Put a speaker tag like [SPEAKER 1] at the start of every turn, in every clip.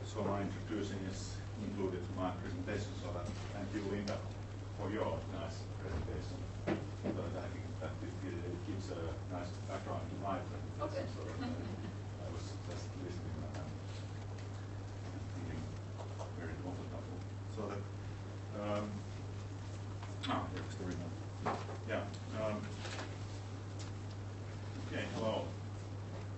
[SPEAKER 1] So my introducing is included in my presentation, so that thank you, Linda, for your nice presentation. But I think that it gives a nice background to my presentation. Okay. So I was just listening and feeling very comfortable. So that here's the remote. Yeah. Okay. Hello.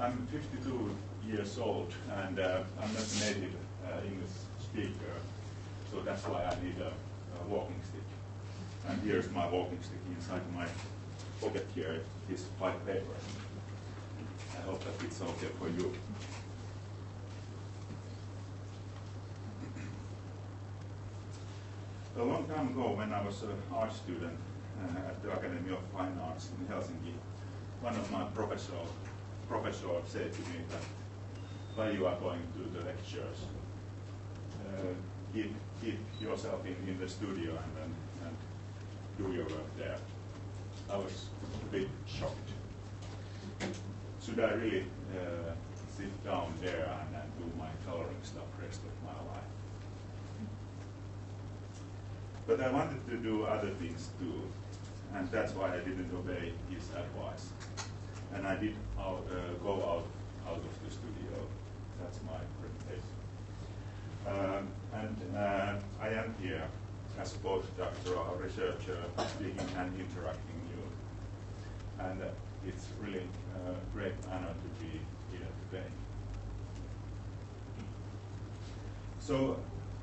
[SPEAKER 1] I'm 52 years old, and I'm not a native English speaker, so that's why I need a walking stick. And here's my walking stick inside my pocket here, this white paper. I hope that it's okay for you. A long time ago, when I was an art student at the Academy of Fine Arts in Helsinki, one of my professors said to me that while you are going to the lectures, keep yourself in the studio and do your work there. I was a bit shocked. Should I really sit down there and do my coloring stuff the rest of my life? But I wanted to do other things too, and that's why I didn't obey his advice. And I did go out of the studio. That's my presentation. I am here as a postdoctoral researcher, speaking and interacting with you. And it's really a great honor to be here today. So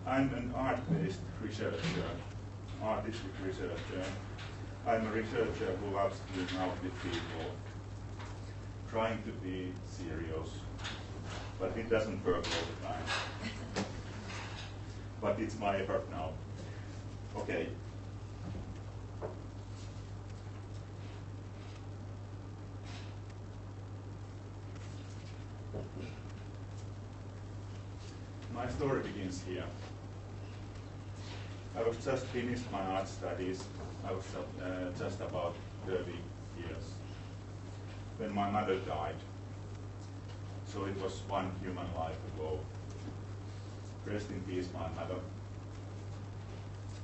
[SPEAKER 1] I'm an art-based researcher, artistic researcher. I'm a researcher who loves to hang out with people, trying to be serious, but it doesn't work all the time. But it's my effort now. Okay. My story begins here. I was just finished my art studies. I was just about 30 years when my mother died. So it was one human life ago. Rest in peace, my mother.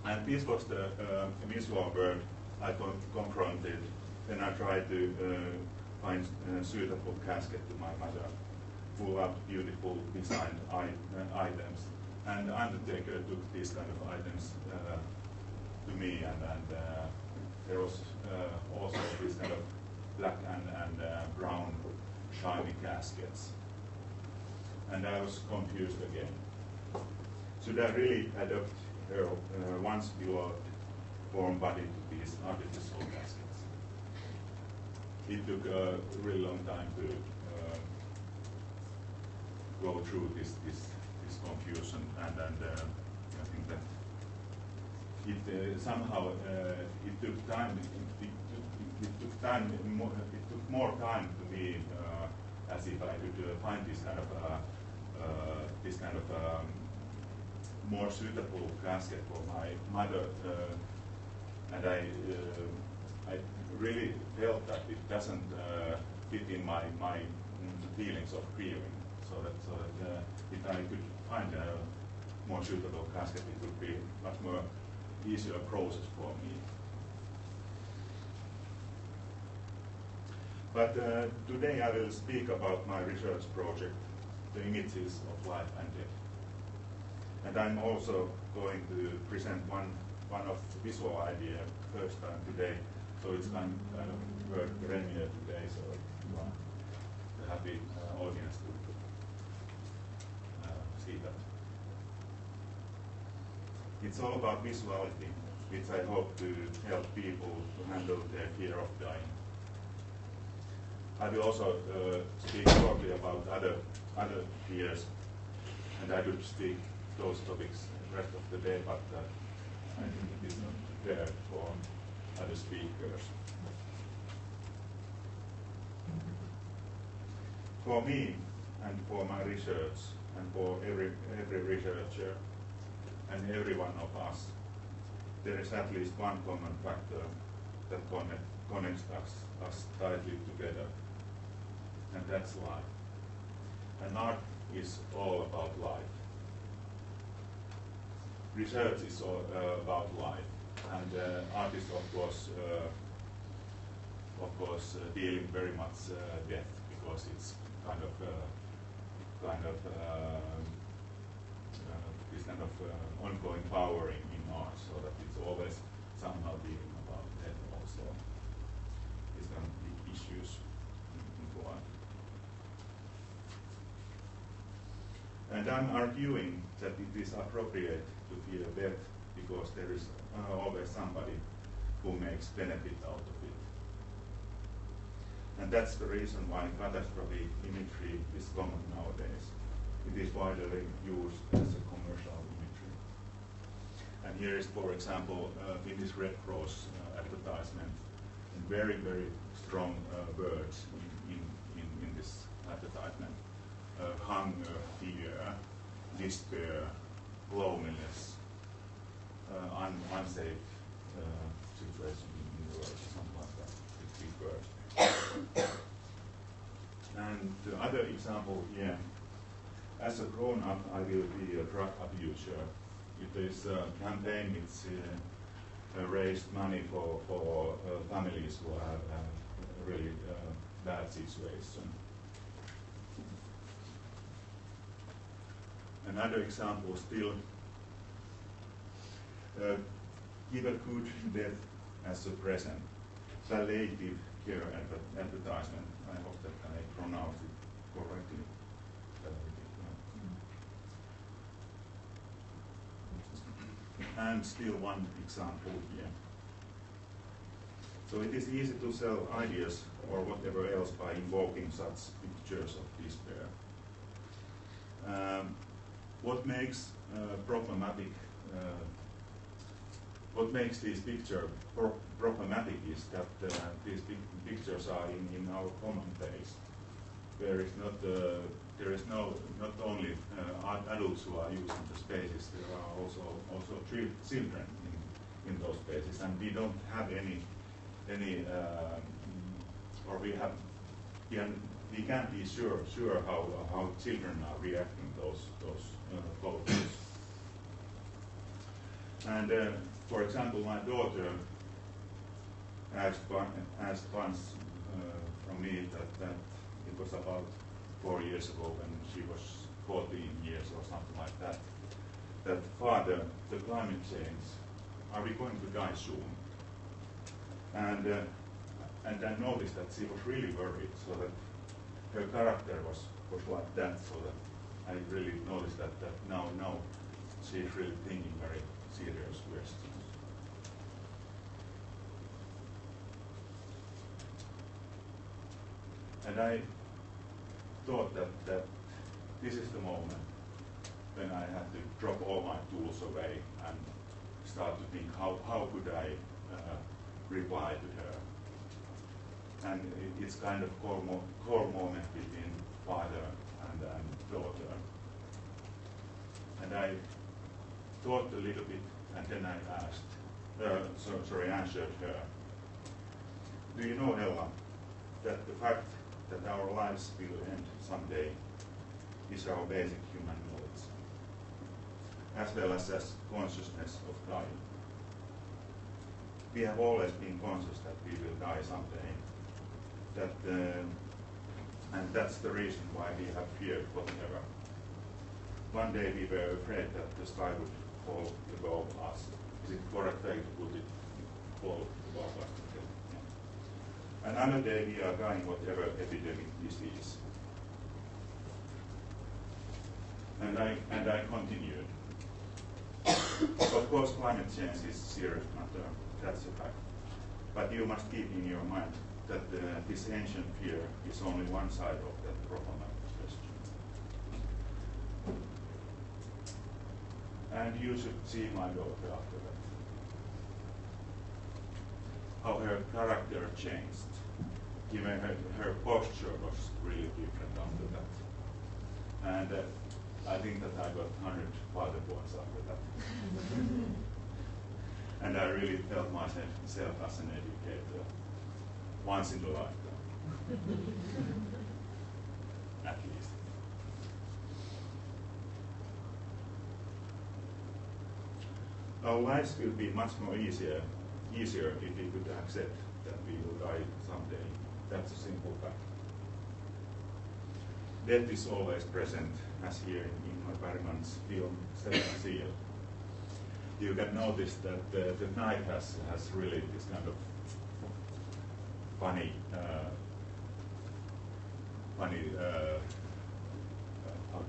[SPEAKER 1] And this was the visual world I confronted when I tried to find a suitable casket to my mother, who loved beautiful designed items. And the undertaker took these kind of items to me, and there was also this kind of black and brown shiny caskets. And I was confused again. Should I really adopt her once beloved warm body to these artificial caskets? It took a really long time to go through this confusion, and I think that it somehow it took time. It took more time to me, as if I could find this kind of more suitable casket for my mother, and I really felt that it doesn't fit in my feelings of grieving. So that if I could find a more suitable casket, it would be much more easier process for me. But today I will speak about my research project, the images of life and death. And I'm also going to present one of the visual idea first time today. So it's kind of world premiere today, so you are a happy audience to see that. It's all about visuality, which I hope to help people to handle their fear of dying. I will also speak shortly about other fears, and I could speak those topics the rest of the day, but I think it is not fair for other speakers. For me, and for my research, and for every researcher, and every one of us, there is at least one common factor that connects us tightly together, and that's life. And art is all about life. research is all, about life, and artists, of course, dealing very much death, because it's kind of this kind of ongoing power in art, so that it's always somehow dealing about death also. These kind of big issues in art. And I'm arguing that it is appropriate to fear death because there is always somebody who makes benefit out of it. And that's the reason why catastrophe imagery is common nowadays. It is widely used as a commercial imagery. And here is, for example, Finnish Red Cross advertisement, and very, very strong words in this advertisement. Hunger, fear, despair, loneliness, unsafe situation in the world, something like that, with big words. And the other example here, as a grown-up, I will be a drug abuser. It is a campaign which raised money for families who have a really bad situation. Another example still, give a good death as a present. Palliative care advertisement. I hope that I pronounced it correctly. And still one example here. So it is easy to sell ideas or whatever else by invoking such pictures of despair. What makes what makes these pictures problematic is that these pictures are in our common place. There is not only adults who are using the spaces. There are also children in those spaces, and we don't have any or we can't be sure how children are reacting those photos. And for example, my daughter asked once from me that it was about 4 years ago when she was 14 years or something like that, that father, the climate change, are we going to die soon? And I noticed that she was really worried, so that her character was like that, so that I really noticed that now she's really thinking very serious questions. And I thought that this is the moment when I had to drop all my tools away and start to think how could I reply to her. And it's kind of core moment between father and daughter. And I thought a little bit, and then I answered her. Do you know, Ella, that the fact that our lives will end someday is our basic human knowledge, as well as consciousness of dying. We have always been conscious that we will die someday. And that's the reason why we have feared whatever. One day we were afraid that the sky would fall above us. Is it correct way to put it? Fall above us. Yeah. Another day we are dying whatever epidemic disease. And I continued. Of course, climate change is a serious matter. That's a fact. But you must keep in your mind that this ancient fear is only one side of that problematic question. And you should see my daughter after that. How her character changed. Even her posture was really different after that. And I think that I got 100 father points after that. And I really felt myself as an educator. Once in a lifetime. At least. our lives will be much more easier if we could accept that we will die someday. That's a simple fact. Death is always present, as here in Kaverman's film Seven Seal. You can notice that the night has really this kind of funny, how do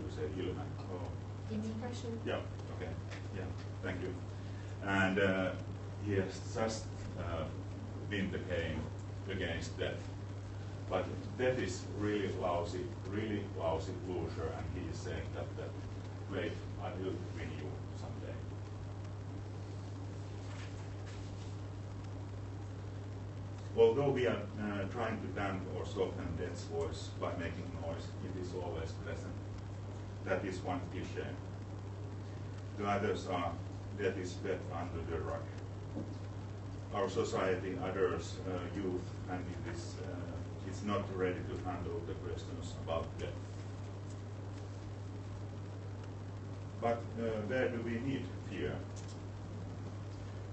[SPEAKER 1] you say, ilma?
[SPEAKER 2] Expression.
[SPEAKER 1] Yeah, okay, yeah, thank you. And he has just been the game against death. But death is really lousy loser, and he is saying that wait, I will win you someday. Although we are trying to damp or soften death's voice by making noise, it is always present. That is one cliché. The others are death is swept under the rug. Our society, others, youth, and it is it's not ready to handle the questions about death. But where do we need fear?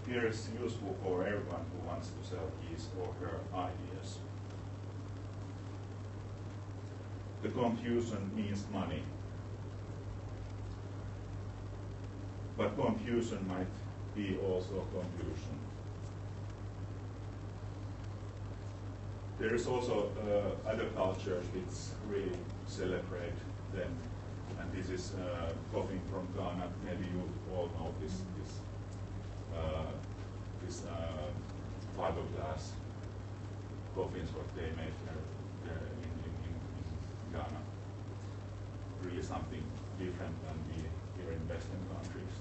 [SPEAKER 1] Fear is useful for everyone who wants to sell his or her ideas. The confusion means money. But confusion might be also confusion. There is also other cultures which really celebrate them, and this is coffee from Ghana. Maybe you all know this fiberglass coffins what they make there in Ghana. Really something different than we here in Western countries.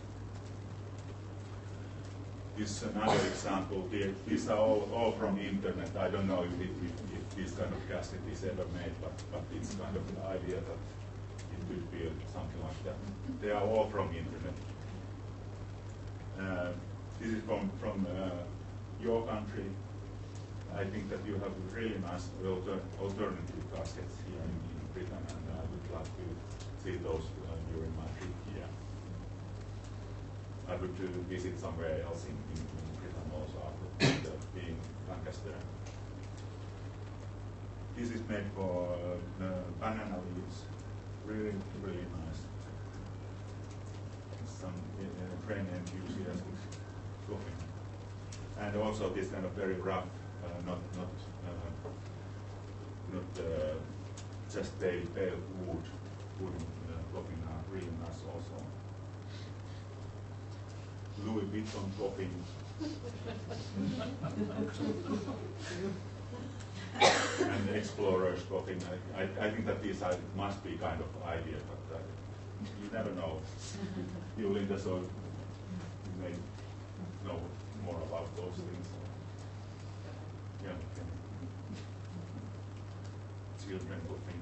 [SPEAKER 1] This is another example. These are all from internet. I don't know if this kind of casket is ever made, but it's kind of the idea that it could be something like that. They are all from internet. This is from your country. I think that you have really nice alternative caskets here in Britain, and I would like to see those during my trip here. I would visit somewhere else in Britain also after being Lancaster. This is made for banana leaves. Really, really nice. Some grain enthusiastic coffee. And also this kind of very rough, not just pale wooden coffee are really nice also. Louis Vuitton coffee. And Explorer's coffee. I think that these must be kind of ideas, but you never know. You, Linda, so you may know more about those things. Yeah. Children coffee.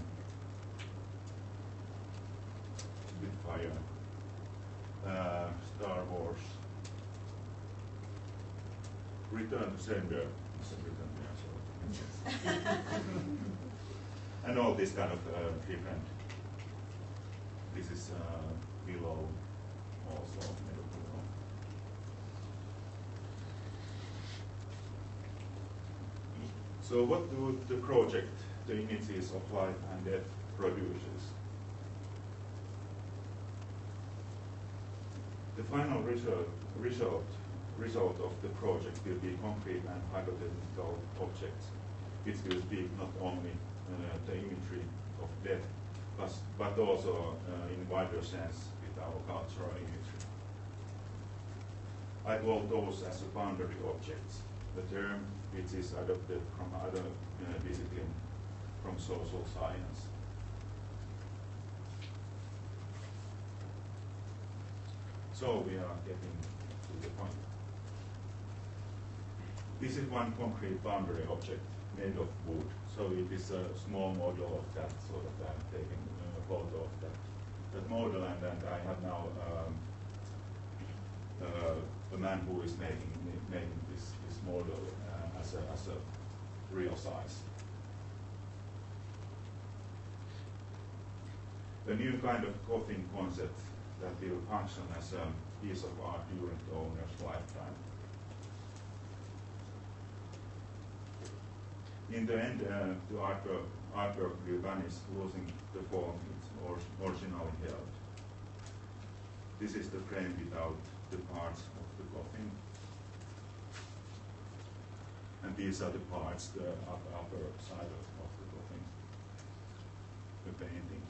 [SPEAKER 1] Spitfire. Star Wars. Return to Sender. And all this kind of different. This is below also. So what do the project, the images of life and death, produces? The final result of the project will be concrete and hypothetical objects, which will speak not only the imagery of death, but also in wider sense with our cultural imagery. I call those as boundary objects, the term which is adopted from other discipline, from social science. So we are getting to the point. This is one concrete boundary object made of wood. So it is a small model of that, so that I'm taking a photo of that model, and I have now a man who is making this model as a real size. A new kind of coffin concept that will function as a piece of art during the owner's lifetime. In the end, the artwork will vanish, losing the form it's originally held. This is the frame without the parts of the coffin. And these are the parts, the upper side of the coffin, the painting.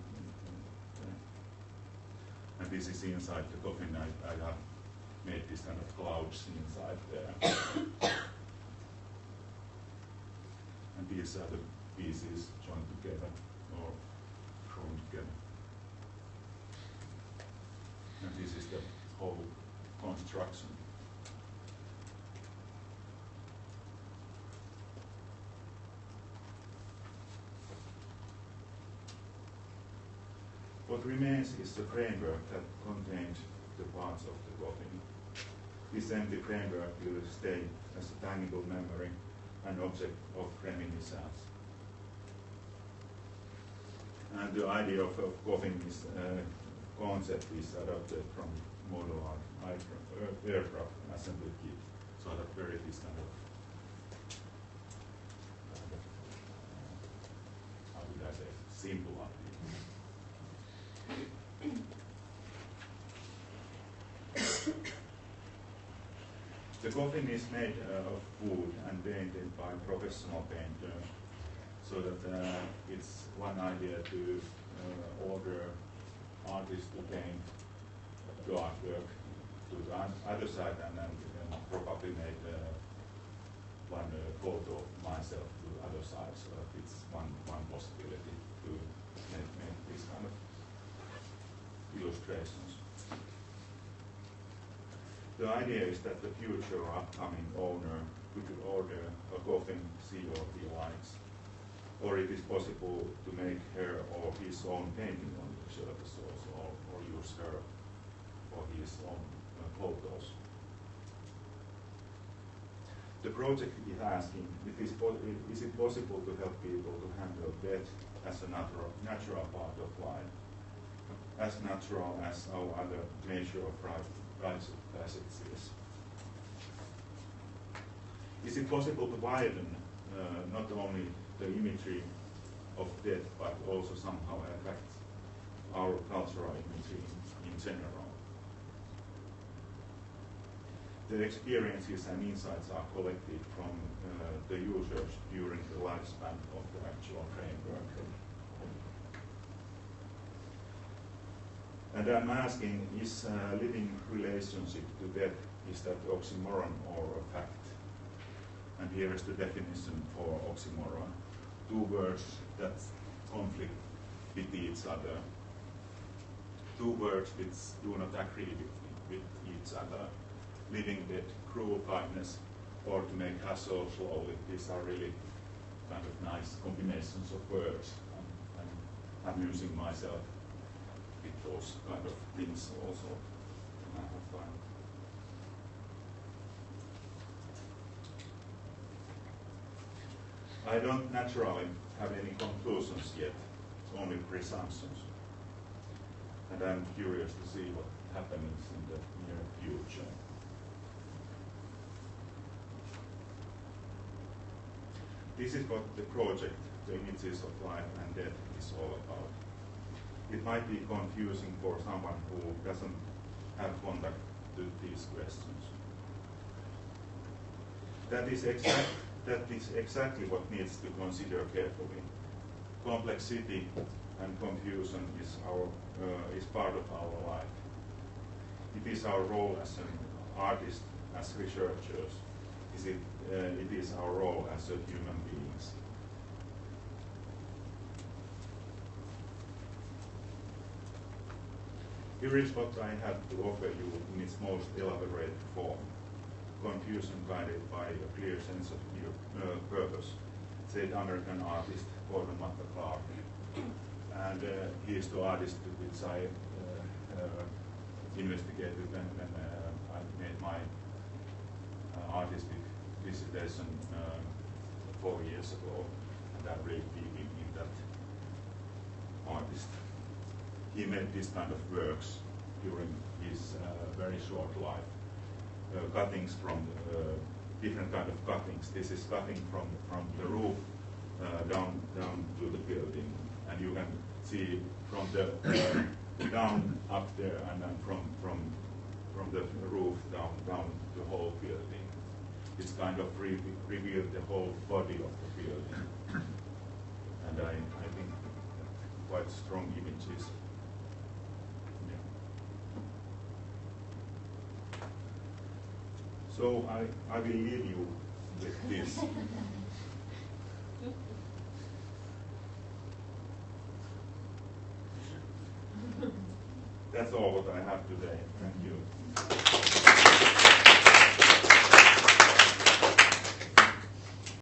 [SPEAKER 1] And this is inside the coffin. I have made this kind of clouds inside there. And these are the pieces joined together or thrown together. And this is the whole construction. What remains is the framework that contained the parts of the coffin. This empty framework will stay as a tangible memory and object of reminiscence. And the idea of coffin is concept is adopted from model aircraft assembly kit, so that very this kind of how would I say, simple idea. The coffin is made of wood and painted by professional painters, so that it's one idea to order artists to paint the artwork to the other side, and then probably make one photo of myself to the other side, so that it's one possibility to make these kind of illustrations. The idea is that the future or upcoming owner could order a coffin she or he likes, or it is possible to make her or his own painting on the surface also, or use her or his own photos. The project is asking, is it possible to help people to handle death as a natural part of life, as natural as our other measure of rites of passage is? Is it possible to widen not only the imagery of death, but also somehow affect our cultural imagery in general? The experiences and insights are collected from the users during the lifespan of the actual framework. And I'm asking, is living relationship to death, is that oxymoron or a fact? And here is the definition for oxymoron. Two words that conflict with each other. Two words which do not agree with each other. Living death, cruel kindness, or to make hustle slowly. These are really kind of nice combinations of words. I'm amusing myself with those kind of things also when I have time. I don't naturally have any conclusions yet, only presumptions. And I'm curious to see what happens in the near future. This is what the project, the Images of Life and Death, is all about. It might be confusing for someone who doesn't have contact with these questions. That is exactly what needs to consider carefully. Complexity and confusion is part of our life. It is our role as an artist, as researchers. It is our role as human beings. Here is what I have to offer you in its most elaborate form. Confusion guided by a clear sense of purpose, said American artist Gordon Clark. And he is the artist which I investigated when I made my artistic dissertation 4 years ago, and I'm really deep in that artist. He made this kind of works during his very short life. Cuttings from different kind of cuttings. This is cutting from the roof down to the building, and you can see from the down up there, and then from the roof down the whole building. It's kind of revealed the whole body of the building, and I think quite strong images. Yeah. So I will leave you with this. That's all what I have today. Thank you.